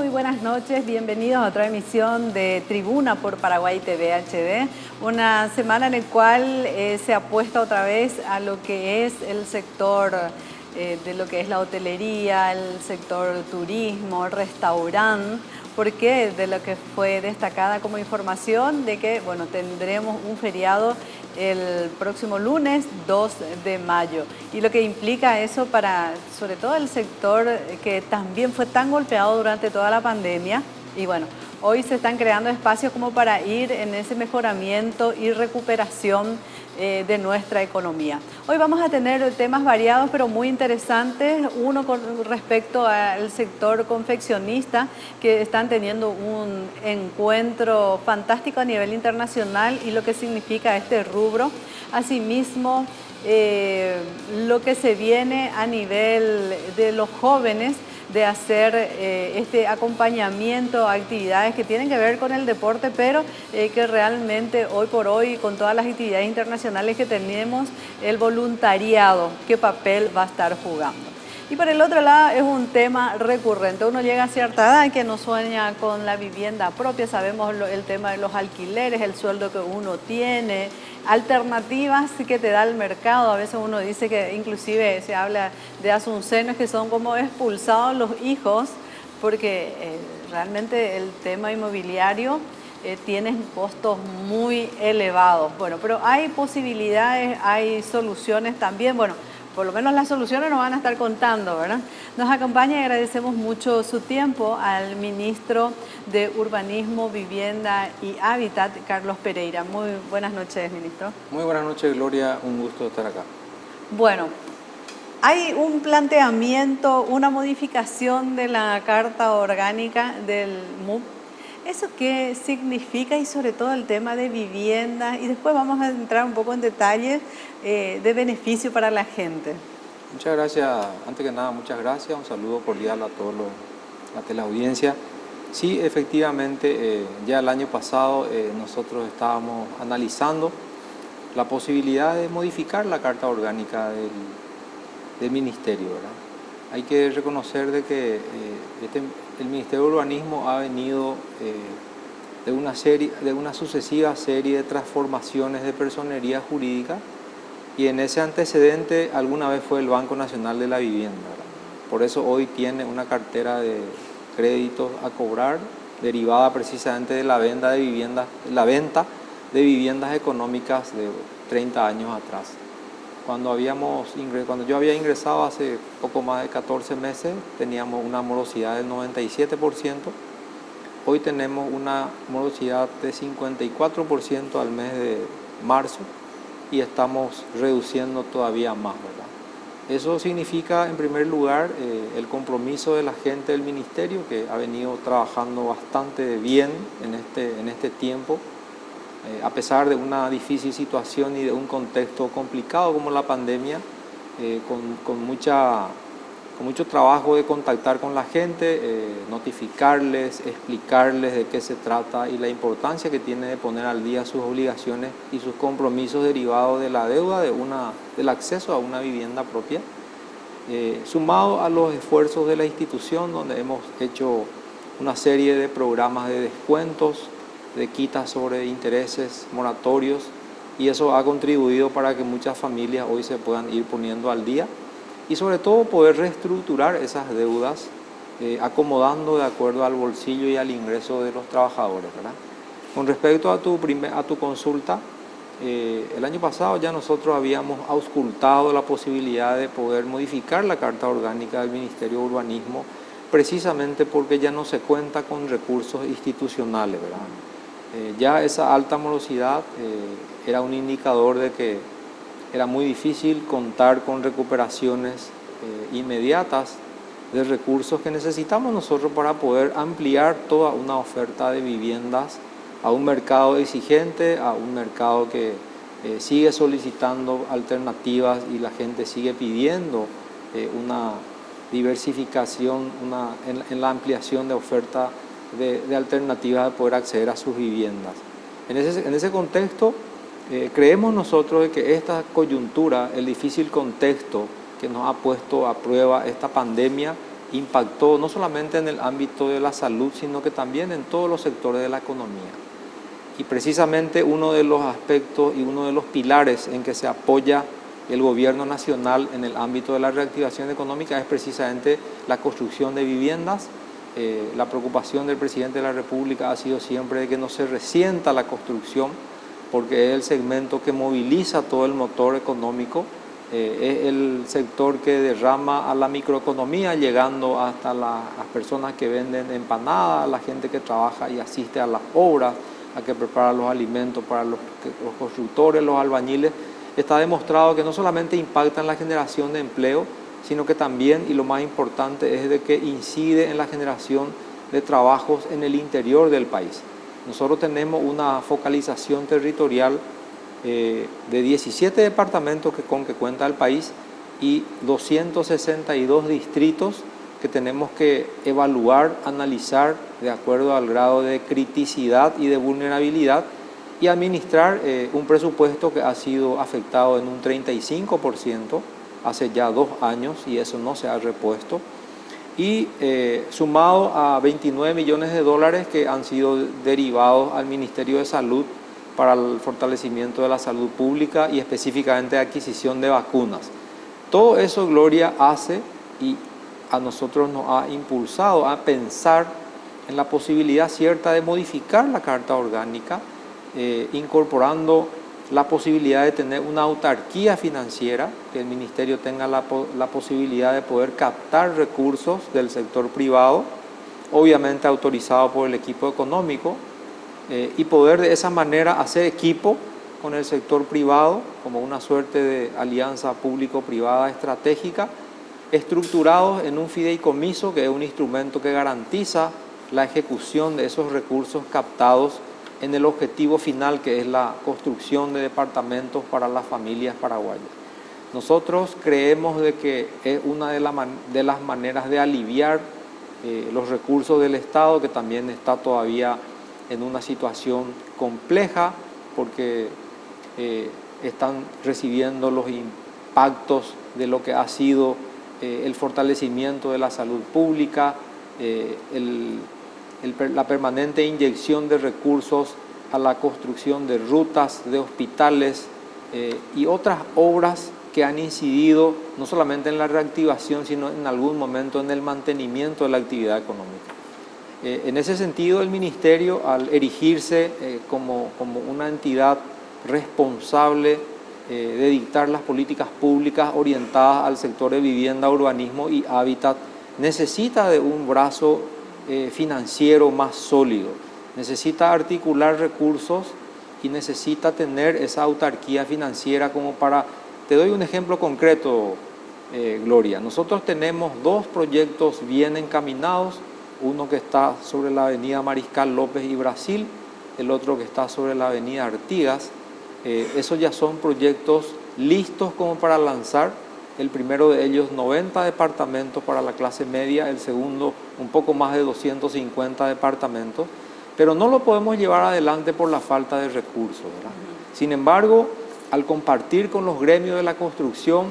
Muy buenas noches, bienvenidos a otra emisión de Tribuna por Paraguay TV HD. Una semana en la cual se apuesta otra vez a lo que es el sector de lo que es la hotelería, el sector turismo, el restaurante, porque de lo que fue destacada como información de que, bueno, tendremos un feriado el próximo lunes 2 de mayo. Y lo que implica eso para, sobre todo el sector que también fue tan golpeado durante toda la pandemia. Y bueno, hoy se están creando espacios como para ir en ese mejoramiento y recuperación de nuestra economía. Hoy vamos a tener temas variados pero muy interesantes. Uno con respecto al sector confeccionista, que están teniendo un encuentro fantástico a nivel internacional y lo que significa este rubro. Asimismo, lo que se viene a nivel de los jóvenes, de hacer este acompañamiento a actividades que tienen que ver con el deporte, pero que realmente hoy por hoy, con todas las actividades internacionales que tenemos, el voluntariado, ¿qué papel va a estar jugando? Y por el otro lado es un tema recurrente. Uno llega a cierta edad que no sueña con la vivienda propia, sabemos el tema de los alquileres, el sueldo que uno tiene, alternativas que te da el mercado. A veces uno dice que inclusive se habla de asuncenos que son como expulsados los hijos, porque realmente el tema inmobiliario tiene costos muy elevados. Bueno, pero hay posibilidades, hay soluciones también. Bueno, por lo menos las soluciones nos van a estar contando, ¿verdad? Nos acompaña y agradecemos mucho su tiempo al ministro de Urbanismo, Vivienda y Hábitat, Carlos Pereira. Muy buenas noches, ministro. Muy buenas noches, Gloria. Un gusto estar acá. Bueno, hay un planteamiento, una modificación de la Carta Orgánica del MUP. ¿Eso qué significa? Y sobre todo el tema de vivienda. Y después vamos a entrar un poco en detalles de beneficio para la gente. Muchas gracias. Antes que nada, muchas gracias. Un saludo cordial a toda la teleaudiencia. Sí, efectivamente, ya el año pasado nosotros estábamos analizando la posibilidad de modificar la Carta Orgánica del Ministerio, ¿verdad? Hay que reconocer de que el Ministerio de Urbanismo ha venido de una sucesiva serie de transformaciones de personería jurídica, y en ese antecedente alguna vez fue el Banco Nacional de la Vivienda, ¿verdad? Por eso hoy tiene una cartera de créditos a cobrar derivada precisamente de la venta de viviendas económicas de 30 años atrás. Cuando yo había ingresado hace poco más de 14 meses, teníamos una morosidad del 97%. Hoy tenemos una morosidad de 54% al mes de marzo y estamos reduciendo todavía más, ¿verdad? Eso significa, en primer lugar, el compromiso de la gente del Ministerio, que ha venido trabajando bastante bien en este tiempo. A pesar de una difícil situación y de un contexto complicado como la pandemia, con mucho trabajo de contactar con la gente, notificarles, explicarles de qué se trata y la importancia que tiene de poner al día sus obligaciones y sus compromisos derivados de la deuda del acceso a una vivienda propia, sumado a los esfuerzos de la institución, donde hemos hecho una serie de programas de descuentos, de quitas sobre intereses, moratorios, y eso ha contribuido para que muchas familias hoy se puedan ir poniendo al día y sobre todo poder reestructurar esas deudas, acomodando de acuerdo al bolsillo y al ingreso de los trabajadores, ¿verdad? Con respecto a tu consulta, el año pasado ya nosotros habíamos auscultado la posibilidad de poder modificar la Carta Orgánica del Ministerio de Urbanismo, precisamente porque ya no se cuenta con recursos institucionales, ¿verdad? Ya esa alta morosidad era un indicador de que era muy difícil contar con recuperaciones inmediatas de recursos que necesitamos nosotros para poder ampliar toda una oferta de viviendas a un mercado exigente, a un mercado que sigue solicitando alternativas y la gente sigue pidiendo una diversificación en la ampliación de oferta de alternativas de poder acceder a sus viviendas. En ese contexto, creemos nosotros de que esta coyuntura, el difícil contexto que nos ha puesto a prueba esta pandemia, impactó no solamente en el ámbito de la salud, sino que también en todos los sectores de la economía. Y precisamente uno de los aspectos y uno de los pilares en que se apoya el gobierno nacional en el ámbito de la reactivación económica es precisamente la construcción de viviendas. La preocupación del presidente de la República ha sido siempre de que no se resienta la construcción, porque es el segmento que moviliza todo el motor económico, es el sector que derrama a la microeconomía, llegando hasta las personas que venden empanadas, la gente que trabaja y asiste a las obras, a que prepara los alimentos para los constructores, los albañiles. Está demostrado que no solamente impacta en la generación de empleo, sino que también, y lo más importante, es de que incide en la generación de trabajos en el interior del país. Nosotros tenemos una focalización territorial de 17 departamentos con que cuenta el país y 262 distritos que tenemos que evaluar, analizar de acuerdo al grado de criticidad y de vulnerabilidad y administrar un presupuesto que ha sido afectado en un 35% hace ya 2 años y eso no se ha repuesto. Y sumado a 29 millones de dólares que han sido derivados al Ministerio de Salud para el fortalecimiento de la salud pública y específicamente adquisición de vacunas. Todo eso, Gloria, hace y a nosotros nos ha impulsado a pensar en la posibilidad cierta de modificar la Carta Orgánica, incorporando la posibilidad de tener una autarquía financiera, que el Ministerio tenga la posibilidad de poder captar recursos del sector privado, obviamente autorizado por el equipo económico, y poder de esa manera hacer equipo con el sector privado como una suerte de alianza público-privada estratégica, estructurados en un fideicomiso, que es un instrumento que garantiza la ejecución de esos recursos captados en el objetivo final, que es la construcción de departamentos para las familias paraguayas. Nosotros creemos de que es una de las maneras de aliviar los recursos del Estado, que también está todavía en una situación compleja, porque están recibiendo los impactos de lo que ha sido el fortalecimiento de la salud pública, la permanente inyección de recursos a la construcción de rutas, de hospitales y otras obras que han incidido no solamente en la reactivación, sino en algún momento en el mantenimiento de la actividad económica. En ese sentido, el Ministerio, al erigirse como una entidad responsable de dictar las políticas públicas orientadas al sector de vivienda, urbanismo y hábitat, necesita de un brazo financiero más sólido, necesita articular recursos y necesita tener esa autarquía financiera como para... Te doy un ejemplo concreto, Gloria. Nosotros tenemos 2 proyectos bien encaminados, uno que está sobre la avenida Mariscal López y Brasil, el otro que está sobre la avenida Artigas. Esos ya son proyectos listos como para lanzar. El primero de ellos 90 departamentos para la clase media, el segundo un poco más de 250 departamentos, pero no lo podemos llevar adelante por la falta de recursos, ¿verdad? Sin embargo, al compartir con los gremios de la construcción,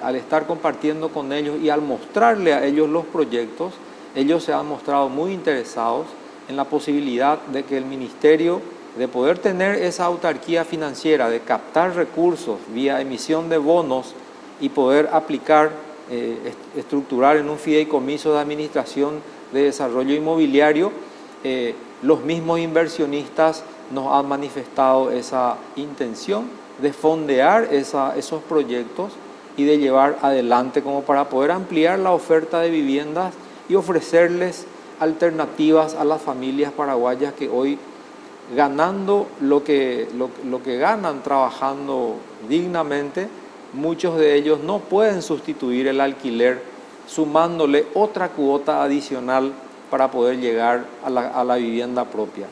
al estar compartiendo con ellos y al mostrarle a ellos los proyectos, ellos se han mostrado muy interesados en la posibilidad de que el Ministerio, de poder tener esa autarquía financiera, de captar recursos vía emisión de bonos y poder aplicar, estructurar en un fideicomiso de administración de desarrollo inmobiliario, los mismos inversionistas nos han manifestado esa intención de fondear esos proyectos y de llevar adelante como para poder ampliar la oferta de viviendas y ofrecerles alternativas a las familias paraguayas que hoy, ganando lo que ganan trabajando dignamente, muchos de ellos no pueden sustituir el alquiler sumándole otra cuota adicional para poder llegar a la vivienda propia.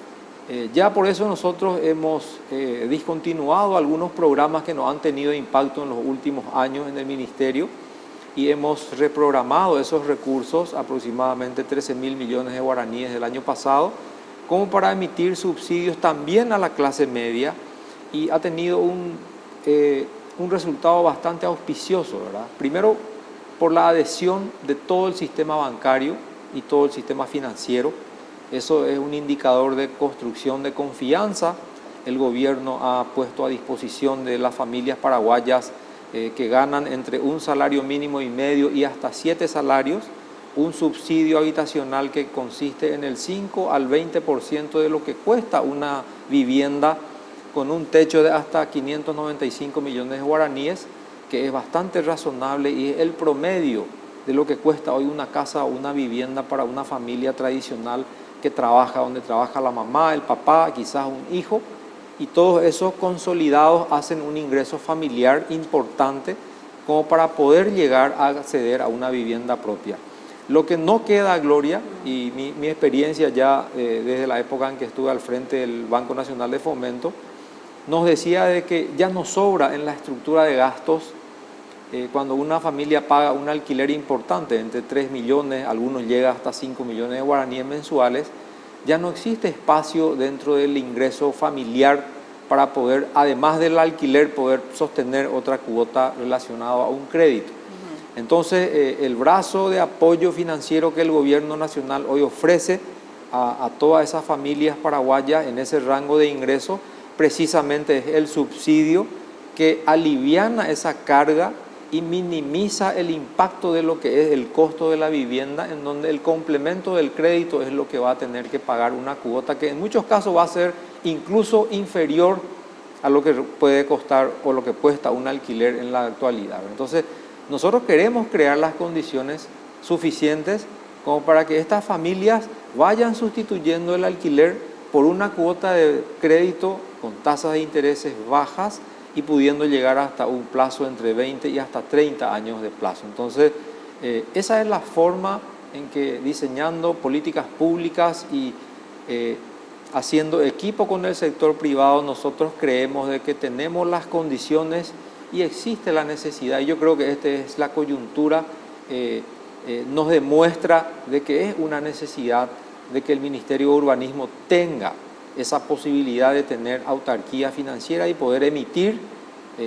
Ya por eso nosotros hemos discontinuado algunos programas que nos han tenido impacto en los últimos años en el Ministerio y hemos reprogramado esos recursos, aproximadamente 13.000 millones de guaraníes del año pasado, como para emitir subsidios también a la clase media, y ha tenido un resultado bastante auspicioso, ¿verdad? Primero, por la adhesión de todo el sistema bancario y todo el sistema financiero. Eso es un indicador de construcción de confianza. El gobierno ha puesto a disposición de las familias paraguayas que ganan entre un salario mínimo y medio y hasta 7 salarios, un subsidio habitacional que consiste en el 5 al 20% de lo que cuesta una vivienda con un techo de hasta 595 millones de guaraníes, que es bastante razonable y es el promedio de lo que cuesta hoy una casa o una vivienda para una familia tradicional que trabaja, donde trabaja la mamá, el papá, quizás un hijo, y todos esos consolidados hacen un ingreso familiar importante como para poder llegar a acceder a una vivienda propia. Lo que no queda, Gloria, y mi experiencia ya desde la época en que estuve al frente del Banco Nacional de Fomento, nos decía de que ya no sobra en la estructura de gastos cuando una familia paga un alquiler importante, entre 3 millones, algunos llega hasta 5 millones de guaraníes mensuales, ya no existe espacio dentro del ingreso familiar para poder, además del alquiler, poder sostener otra cuota relacionada a un crédito. Entonces, el brazo de apoyo financiero que el gobierno nacional hoy ofrece a todas esas familias paraguayas en ese rango de ingreso, precisamente es el subsidio que aliviana esa carga y minimiza el impacto de lo que es el costo de la vivienda, en donde el complemento del crédito es lo que va a tener que pagar una cuota que en muchos casos va a ser incluso inferior a lo que puede costar o lo que cuesta un alquiler en la actualidad. Entonces, nosotros queremos crear las condiciones suficientes como para que estas familias vayan sustituyendo el alquiler por una cuota de crédito con tasas de intereses bajas y pudiendo llegar hasta un plazo entre 20 y hasta 30 años de plazo. Entonces, esa es la forma en que diseñando políticas públicas y haciendo equipo con el sector privado, nosotros creemos de que tenemos las condiciones y existe la necesidad. Y yo creo que esta es la coyuntura, nos demuestra de que es una necesidad de que el Ministerio de Urbanismo tenga esa posibilidad de tener autarquía financiera y poder emitir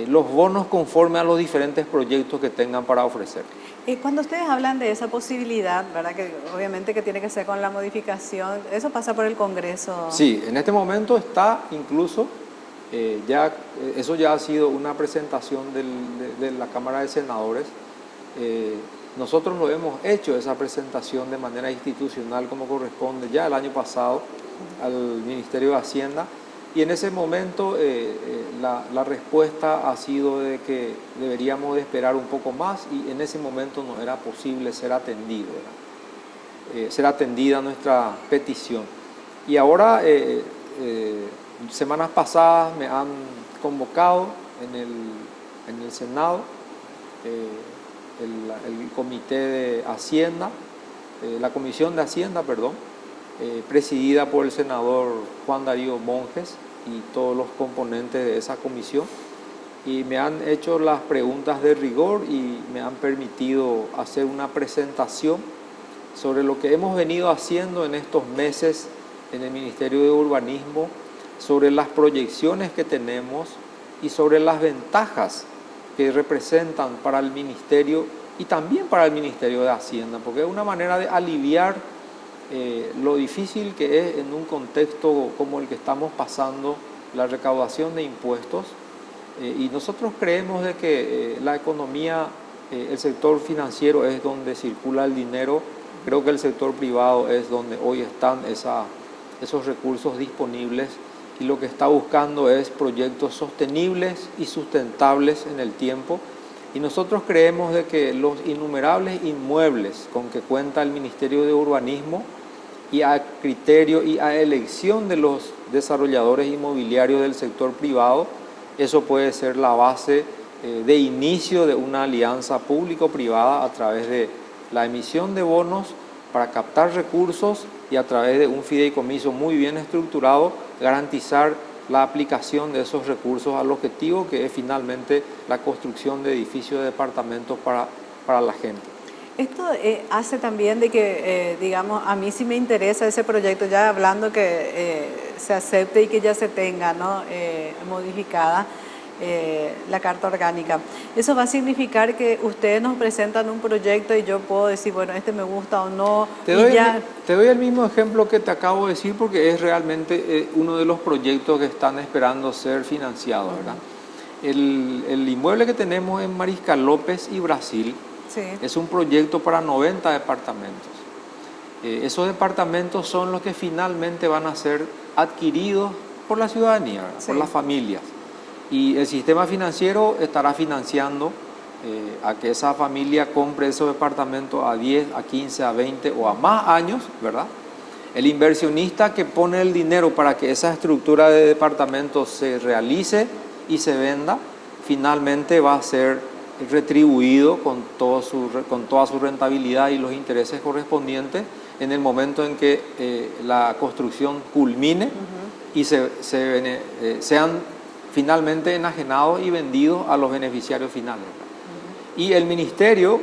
los bonos conforme a los diferentes proyectos que tengan para ofrecer. Cuando ustedes hablan de esa posibilidad, ¿verdad? Que obviamente que tiene que ser con la modificación, ¿eso pasa por el Congreso? Sí, en este momento está incluso, eso ya ha sido una presentación de la Cámara de Senadores. Nosotros lo hemos hecho, esa presentación de manera institucional como corresponde ya el año pasado al Ministerio de Hacienda, y en ese momento la respuesta ha sido de que deberíamos de esperar un poco más, y en ese momento no era posible ser atendido, ser atendida nuestra petición. Y ahora, semanas pasadas me han convocado en el Senado, el Comité de Hacienda, la Comisión de Hacienda, perdón, presidida por el senador Juan Darío Monjes y todos los componentes de esa comisión, y me han hecho las preguntas de rigor y me han permitido hacer una presentación sobre lo que hemos venido haciendo en estos meses en el Ministerio de Urbanismo, sobre las proyecciones que tenemos y sobre las ventajas que representan para el Ministerio y también para el Ministerio de Hacienda, porque es una manera de aliviar lo difícil que es en un contexto como el que estamos pasando, la recaudación de impuestos. Y nosotros creemos de que la economía, el sector financiero es donde circula el dinero. Creo que el sector privado es donde hoy están esos recursos disponibles, y lo que está buscando es proyectos sostenibles y sustentables en el tiempo. Y nosotros creemos de que los innumerables inmuebles con que cuenta el Ministerio de Urbanismo, y a criterio y a elección de los desarrolladores inmobiliarios del sector privado, eso puede ser la base de inicio de una alianza público-privada a través de la emisión de bonos para captar recursos y a través de un fideicomiso muy bien estructurado, garantizar la aplicación de esos recursos al objetivo que es finalmente la construcción de edificios de departamentos para la gente. Esto hace también de que, digamos, a mí sí me interesa ese proyecto, ya hablando que se acepte y que ya se tenga, ¿no? Modificada. la Carta Orgánica. Eso va a significar que ustedes nos presentan un proyecto y yo puedo decir, bueno, este me gusta o no. Te doy el mismo ejemplo que te acabo de decir porque es realmente uno de los proyectos que están esperando ser financiados, ¿verdad? El inmueble que tenemos en Mariscal López y Brasil es un proyecto para 90 departamentos. Esos departamentos son los que finalmente van a ser adquiridos por la ciudadanía, por las familias. Y el sistema financiero estará financiando a que esa familia compre esos departamentos a 10, a 15, a 20 o a más años, ¿verdad? El inversionista que pone el dinero para que esa estructura de departamentos se realice y se venda, finalmente va a ser retribuido con toda su rentabilidad y los intereses correspondientes en el momento en que la construcción culmine y sean finalmente enajenados y vendidos a los beneficiarios finales. Y el ministerio,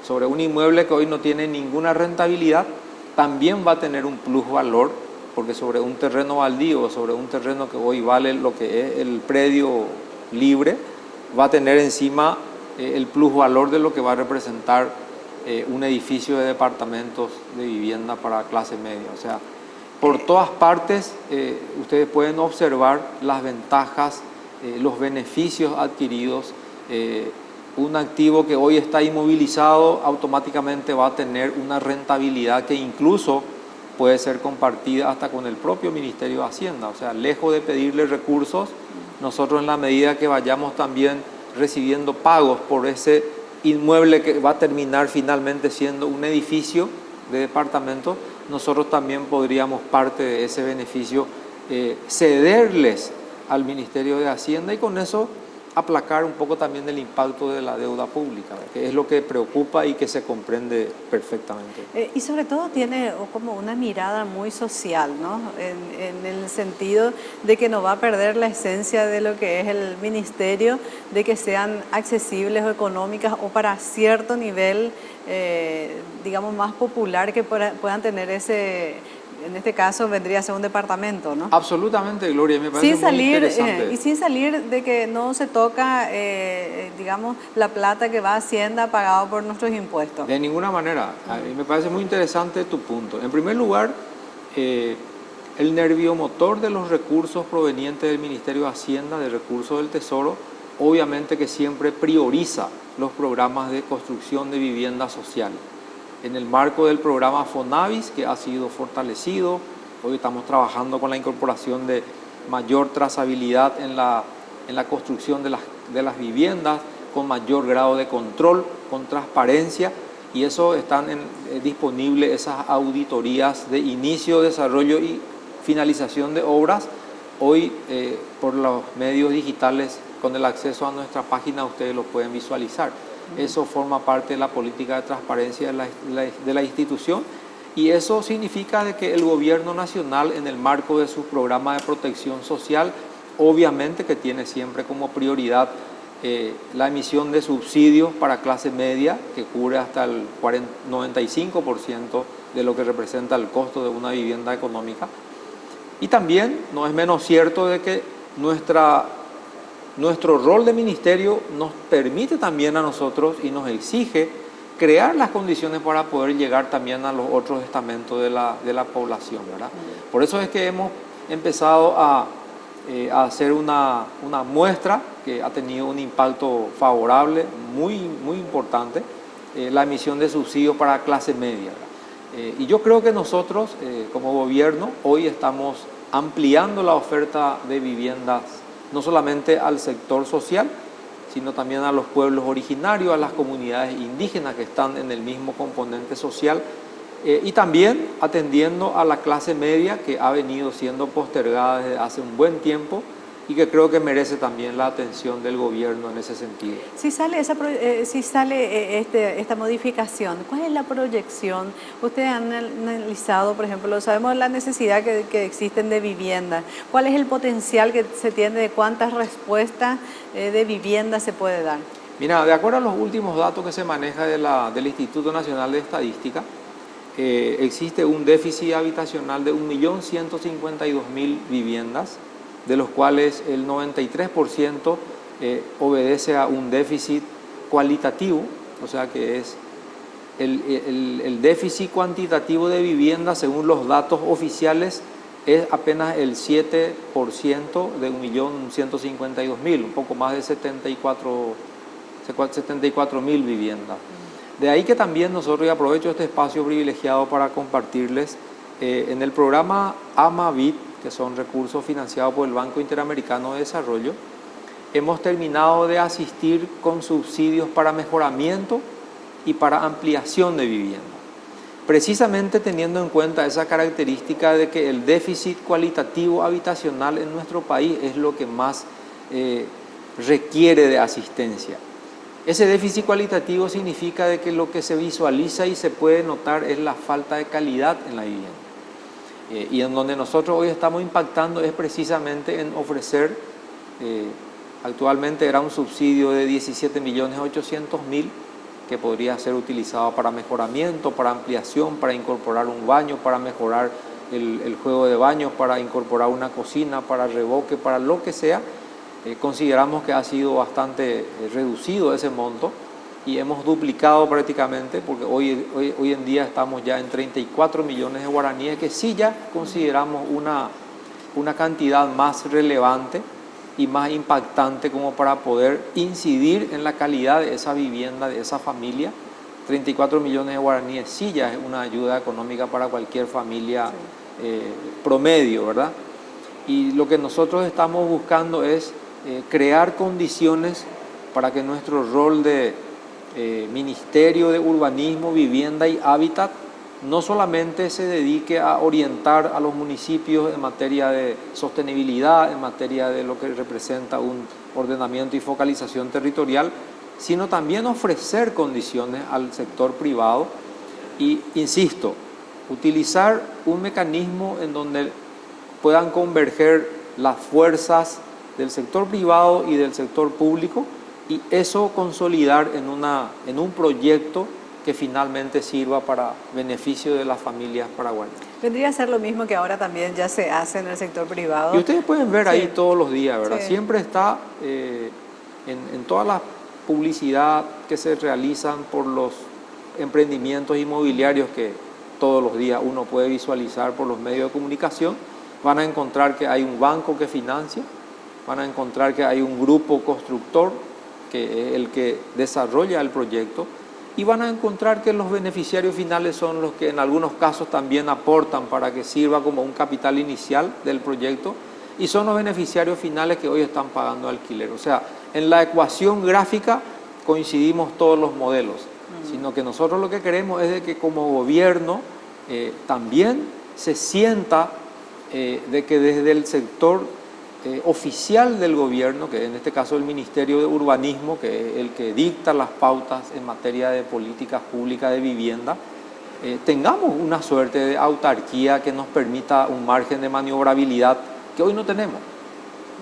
sobre un inmueble que hoy no tiene ninguna rentabilidad, también va a tener un plusvalor, porque sobre un terreno baldío, sobre un terreno que hoy vale lo que es el predio libre, va a tener encima el plusvalor de lo que va a representar un edificio de departamentos de vivienda para clase media. O sea, por todas partes ustedes pueden observar las ventajas, los beneficios adquiridos. Un activo que hoy está inmovilizado automáticamente va a tener una rentabilidad que incluso puede ser compartida hasta con el propio Ministerio de Hacienda. O sea, lejos de pedirle recursos, nosotros en la medida que vayamos también recibiendo pagos por ese inmueble que va a terminar finalmente siendo un edificio de departamentos, nosotros también podríamos parte de ese beneficio cederles al Ministerio de Hacienda y con eso aplacar un poco también el impacto de la deuda pública, que es lo que preocupa y que se comprende perfectamente. Y sobre todo tiene como una mirada muy social, ¿no? En el sentido de que no va a perder la esencia de lo que es el ministerio, de que sean accesibles o económicas o para cierto nivel, digamos, más popular que puedan tener ese... En este caso vendría a ser un departamento, ¿no? Absolutamente, Gloria, me parece muy interesante. Y sin salir de que no se toca, digamos, la plata que va a Hacienda pagado por nuestros impuestos. De ninguna manera. A mí me parece muy interesante tu punto. En primer lugar, el nerviomotor de los recursos provenientes del Ministerio de Hacienda, de recursos del Tesoro, obviamente que siempre prioriza los programas de construcción de vivienda social. En el marco del programa Fonavis, que ha sido fortalecido, hoy estamos trabajando con la incorporación de mayor trazabilidad en la construcción de las viviendas, con mayor grado de control, con transparencia, y eso están disponibles esas auditorías de inicio, desarrollo y finalización de obras. Hoy, por los medios digitales, con el acceso a nuestra página, ustedes lo pueden visualizar. Eso forma parte de la política de transparencia de la institución y eso significa de que el gobierno nacional, en el marco de su programa de protección social, obviamente que tiene siempre como prioridad la emisión de subsidios para clase media, que cubre hasta el 95% de lo que representa el costo de una vivienda económica. Y también no es menos cierto de que nuestro rol de ministerio nos permite también a nosotros y nos exige crear las condiciones para poder llegar también a los otros estamentos de la población, ¿verdad? Por eso es que hemos empezado a hacer una muestra que ha tenido un impacto favorable, muy importante, la emisión de subsidios para clase media, ¿verdad? Y yo creo que nosotros, como gobierno, hoy estamos ampliando la oferta de viviendas no solamente al sector social, sino también a los pueblos originarios, a las comunidades indígenas que están en el mismo componente social, y también atendiendo a la clase media que ha venido siendo postergada desde hace un buen tiempo y que creo que merece también la atención del gobierno en ese sentido. Si sale esta modificación, ¿cuál es la proyección? Ustedes han analizado, por ejemplo, sabemos la necesidad que existen de vivienda. ¿Cuál es el potencial que se tiene de cuántas respuestas de vivienda se puede dar? Mira, de acuerdo a los últimos datos que se maneja del Instituto Nacional de Estadística, existe un déficit habitacional de 1.152.000 viviendas, de los cuales el 93% obedece a un déficit cualitativo, o sea que es el déficit cuantitativo de vivienda, según los datos oficiales, es apenas el 7% de 1.152.000, un poco más de 74.000 viviendas. De ahí que también nosotros, y aprovecho este espacio privilegiado para compartirles, en el programa AMAVID, que son recursos financiados por el Banco Interamericano de Desarrollo, hemos terminado de asistir con subsidios para mejoramiento y para ampliación de vivienda. Precisamente teniendo en cuenta esa característica de que el déficit cualitativo habitacional en nuestro país es lo que más requiere de asistencia. Ese déficit cualitativo significa de que lo que se visualiza y se puede notar es la falta de calidad en la vivienda. Y en donde nosotros hoy estamos impactando es precisamente en ofrecer, actualmente era un subsidio de 17.800.000 que podría ser utilizado para mejoramiento, para ampliación, para incorporar un baño, para mejorar el juego de baños, para incorporar una cocina, para revoque, para lo que sea. Consideramos que ha sido bastante reducido ese monto y hemos duplicado prácticamente, porque hoy en día estamos ya en 34 millones de guaraníes, que sí ya consideramos una cantidad más relevante y más impactante como para poder incidir en la calidad de esa vivienda, de esa familia. 34 millones de guaraníes sí ya es una ayuda económica para cualquier familia promedio, ¿verdad? Y lo que nosotros estamos buscando es crear condiciones para que nuestro rol de Ministerio de Urbanismo, Vivienda y Hábitat no solamente se dedique a orientar a los municipios en materia de sostenibilidad, en materia de lo que representa un ordenamiento y focalización territorial, sino también ofrecer condiciones al sector privado y, insisto, utilizar un mecanismo en donde puedan converger las fuerzas del sector privado y del sector público y eso consolidar en un proyecto que finalmente sirva para beneficio de las familias paraguayas. Vendría a ser lo mismo que ahora también ya se hace en el sector privado. Y ustedes pueden ver ahí todos los días, ¿verdad? Sí. Siempre está en todas las publicidad que se realizan por los emprendimientos inmobiliarios que todos los días uno puede visualizar por los medios de comunicación, van a encontrar que hay un banco que financia, van a encontrar que hay un grupo constructor que es el que desarrolla el proyecto y van a encontrar que los beneficiarios finales son los que en algunos casos también aportan para que sirva como un capital inicial del proyecto y son los beneficiarios finales que hoy están pagando alquiler. O sea, en la ecuación gráfica coincidimos todos los modelos, sino que nosotros lo que queremos es de que como gobierno también se sienta de que desde el sector oficial del gobierno, que en este caso el Ministerio de Urbanismo, que es el que dicta las pautas en materia de políticas públicas de vivienda, tengamos una suerte de autarquía que nos permita un margen de maniobrabilidad que hoy no tenemos.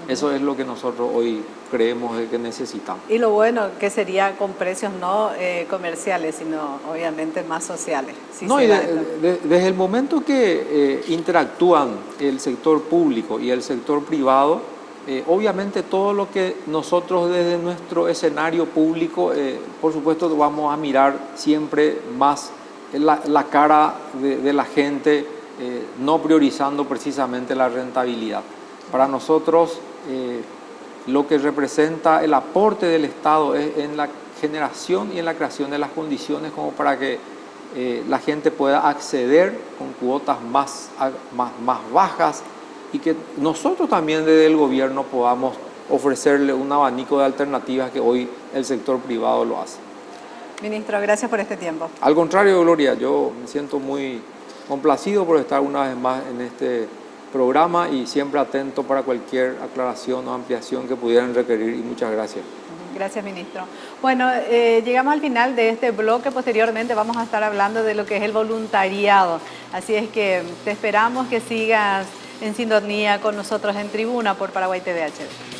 Eso es lo que nosotros hoy creemos que necesitamos. Y lo bueno que sería con precios no comerciales, sino obviamente más sociales. Si no, y desde el momento que interactúan el sector público y el sector privado, obviamente todo lo que nosotros desde nuestro escenario público, por supuesto vamos a mirar siempre más la cara de la gente, no priorizando precisamente la rentabilidad. Para nosotros, lo que representa el aporte del Estado es en la generación y en la creación de las condiciones como para que la gente pueda acceder con cuotas más bajas y que nosotros también desde el gobierno podamos ofrecerle un abanico de alternativas que hoy el sector privado lo hace. Ministro, gracias por este tiempo. Al contrario, Gloria, yo me siento muy complacido por estar una vez más en este programa y siempre atento para cualquier aclaración o ampliación que pudieran requerir y muchas gracias. Gracias, ministro. Bueno, llegamos al final de este bloque. Posteriormente vamos a estar hablando de lo que es el voluntariado. Así es que te esperamos que sigas en sintonía con nosotros en Tribuna por Paraguay TV HD.